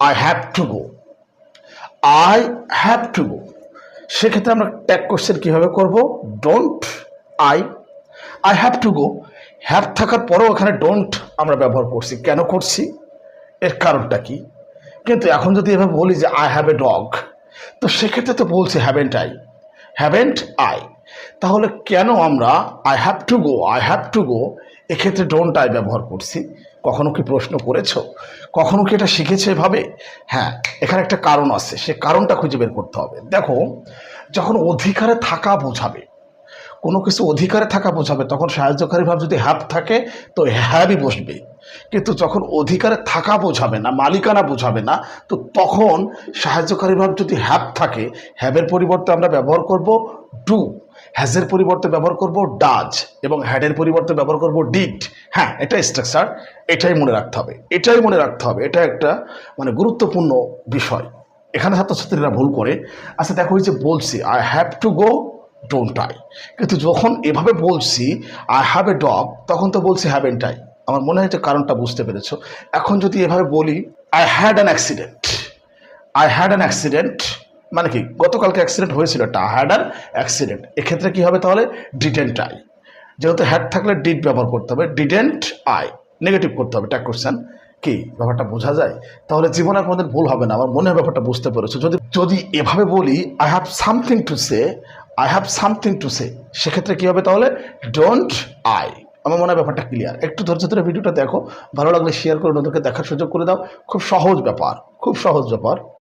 I have to go, I have to go, সেক্ষেত্রে আমরা tag question কীভাবে করব? Don't I, I have to go, have থাকার পরেও এখানে ডোন্ট আমরা ব্যবহার করছি। কেন করছি? এর কারণটা কি? কিন্তু এখন যদি এভাবে বলি যে আই হ্যাভ এ ডগ, তো সেক্ষেত্রে তো বলছি হ্যাভেন্ট আই, হ্যাভেন্ট আই। তাহলে কেন আমরা I have to go, I have to go এক্ষেত্রে ডোন্ট আই ব্যবহার করছি? কখনো কি প্রশ্ন করেছো? কখনো কি এটা শিখেছে এভাবে? হ্যাঁ, এখানে একটা কারণ আছে, সে কারণটা খুঁজে বের করতে হবে। দেখো, যখন অধিকারে থাকা বোঝাবে, কোনো কিছু অধিকারে থাকা বোঝাবে, তখন সাহায্যকারী ভাব যদি হ্যাভ থাকে তো হ্যাভই বসবে। কিন্তু যখন অধিকারে থাকা বোঝাবে না, মালিকানা বোঝাবে না, তো তখন সাহায্যকারী ভাব যদি হ্যাভ থাকে, হ্যাভের পরিবর্তে আমরা ব্যবহার করব ডু, হ্যাজের পরিবর্তে ব্যবহার করব ডাজ, এবং হ্যাডের পরিবর্তে ব্যবহার করব ডিড। হ্যাঁ, এটা স্ট্রাকচার, এটাই মনে রাখতে হবে, এটাই মনে রাখতে হবে। এটা একটা গুরুত্বপূর্ণ বিষয়। এখানে ছাত্রছাত্রীরা ভুল করে। আচ্ছা দেখো, এই যে বলছি I have to go, don't I, কিন্তু যখন এভাবে বলছি আই হ্যাভ এ ডগ, তখন তো বলছি হ্যাভেন্ট আই। আমার মনে হয় যে কারণটা বুঝতে পেরেছো। এখন যদি এভাবে বলি I had an accident, I had an accident মানে কি? গতকালকে অ্যাক্সিডেন্ট হয়েছিল, একটা আই হ্যাড অ্যান অ্যাক্সিডেন্ট। এক্ষেত্রে কি হবে তাহলে? Didn't I. যেহেতু হ্যাড থাকলে ডিড ব্যবহার করতে হবে, ডিডেন্ট আই নেগেটিভ করতে হবে। ট্যাগ কোশ্চেন কি, ব্যাপারটা বোঝা যায়? তাহলে জীবনে আপনাদের ভুল হবে না, আমার মনে হয় ব্যাপারটা বুঝতে পেরেছো। যদি যদি এভাবে বলি I have something to say, I have something to say, সেক্ষেত্রে কী হবে তাহলে? Don't I. আমার মনে হয় ব্যাপারটা ক্লিয়ার। একটু ধৈর্য ধরে ভিডিওটা দেখো, ভালো লাগলে শেয়ার করে ওদেরকে দেখার সুযোগ করে দাও। খুব সহজ ব্যাপার, খুব সহজ ব্যাপার।